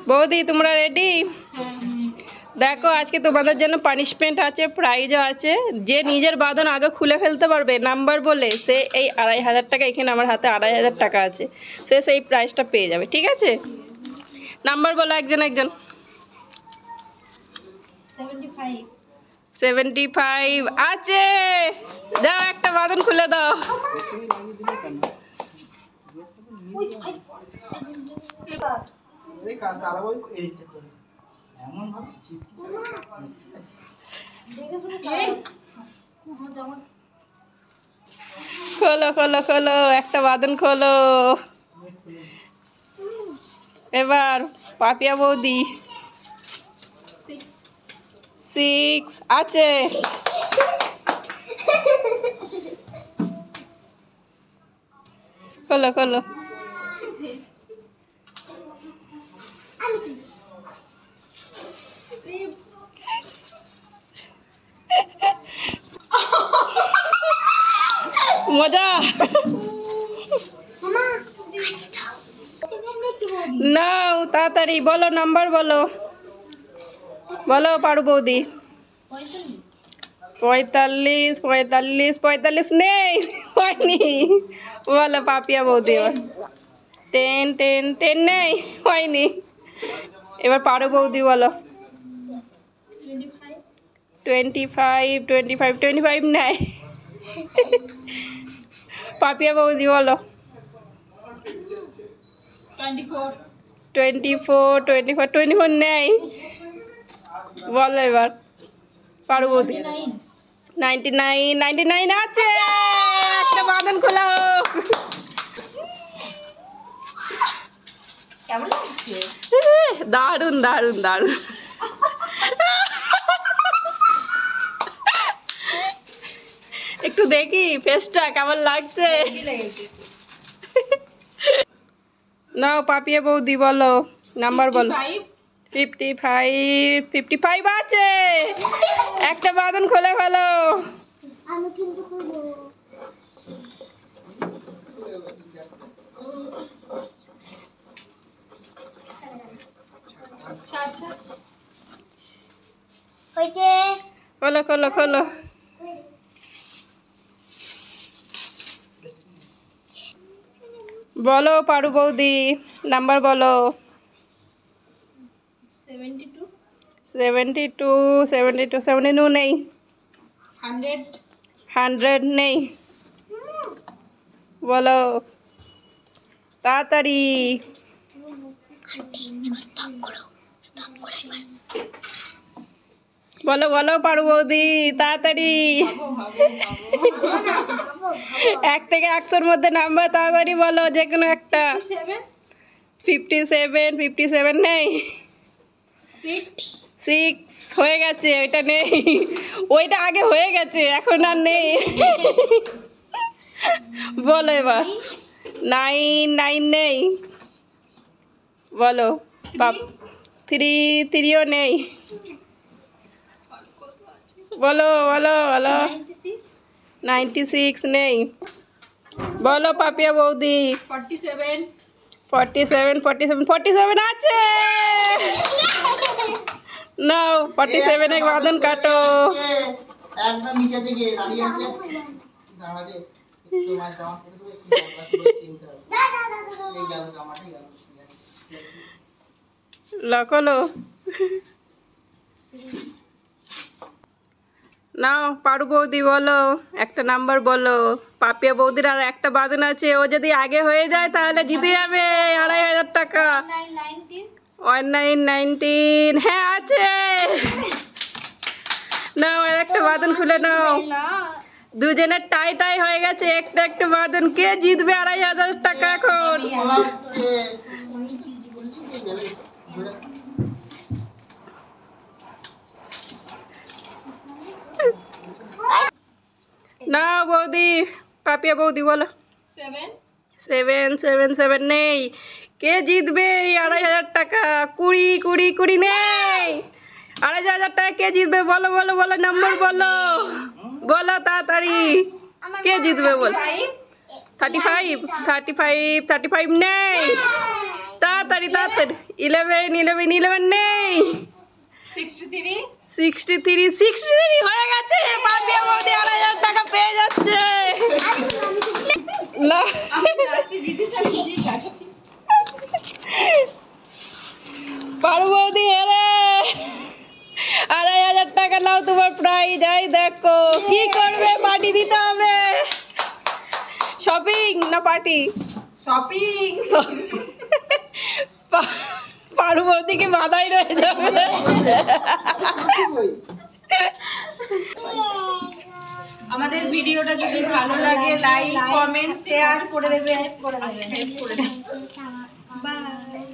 বৌদি তোমরা রেডি? দেখো আজকে তোমাদের জন্য পানিশমেন্ট আছে, প্রাইজও আছে। যে নিজের বাঁধন আগে খুলে ফেলতে পারবে নাম্বার বলে, সে এই 2500 টাকা, এখানে আমার হাতে 2500 টাকা আছে, সে সেই প্রাইজটা পেয়ে যাবে। ঠিক আছে, নাম্বার বলো একজন একজন। 75 আছে, দাও একটা বাঁধন খুলে দাও। খোলো খোলো খোলো, একটা বাঁধন খোলো। এবার পাপিয়া বৌদি 6 আছে। খোলো খোলো। মজা নাও, তাড়াতাড়ি বলো নাম্বার বলো, বলো পারু বৌদি। 45 45 45 নেই, হয়নি। বলো পাপিয়া বৌদি। এবার 10 10 10 নেই, হয়নি। এবার পারু বৌদি বলো। 25 25 25 নেই। পাপিয়া বৌদি বলো। 24 24 24 নেই। বলো এবার পারু বৌদি। 99 99 আছে, একটা বাঁধন খোলা হোক। কেমন লাগছে? দারুন দারুন দারুন। একটু দেখি ফেসটা কেমন লাগছে। নাও পাপিয়া বৌদি বলো নাম্বার বলো। 55 55 আছে, একটা বাঁধন খুলে ফেলো। আমি কিন্তু করব। হইছে, খোলো খোলো খোলো। বলো পারু বৌদি নাম্বার বলো। 72 72 72 72 নেই। 100 100 নেই। বলো তাড়াতাড়ি। বলো বলো পারু বৌদি তাড়াতাড়ি। 1 থেকে 100-র মধ্যে নাম্বার তাড়াতাড়ি বলো, যে কোনো একটা। 57 57 নেই। 6 হয়ে গেছে, ওইটা নেই। ওইটা আগে হয়ে গেছে, এখন আর নেই। বলো এবার 9 9 নেই। বলো 3 3ও নেই। বলো বলো বলো। 96 নেই। বলো পাপিয়া বৌদি। 47 47 47 47 আছে। নাও 47 এক বাঁধন কাটো। একদম নিচে দিকে দাঁড়িয়ে আছে, দাঁড়ালে একটু মাছ জামা পরে দেবো, একটু জামা পরে কিনতে হবে। এই গেল জামাটাই গেল, ঠিক আছে। লকলো নাও পারু বৌদি বলো একটা নাম্বার বলো। পাপিয়া বৌদির আর একটা বাঁধন আছে, ও যদি আগে হয়ে যায় তাহলে জিতে যাবে 2500 টাকা। 1919 হ্যাঁ আছে। নাও আর একটা বাঁধন খুলে নাও। দুজনের টাই টাই হয়ে গেছে, একটা একটা বাঁধন। কে জিতবে 2500 টাকা এখন? খোলা হচ্ছে। না বৌদি, পাপিয়া বৌদি বলো। 7 7 7 নেই। কে জিতবে এই 2500 টাকা? 20 20 20 নেই। 2500 টাকা কে জিতবে? বলো বলো বলো, নাম্বার বলো, বলো তাড়াতাড়ি। কে জিতবে বল? 35 35 35 নেই। তাড়াতাড়ি তাড়াতাড়ি 11 11 11 নেই 63 হয়ে গেছে। পাপিয়া বৌদি 2,500 টাকা পেয়ে যাচ্ছে। না পারু বৌদি হেরে 2,500 টাকা নাও তোমার প্রাইজ। এই দেখো কি করবে, পার্টি দিতে হবে। শপিং না পার্টি? শপিং। পারু বৌদিকে মাথায় রয়ে যাবে। আমাদের ভিডিওটা যদি ভালো লাগে লাইক কমেন্ট শেয়ার করে দেবেন। বাই।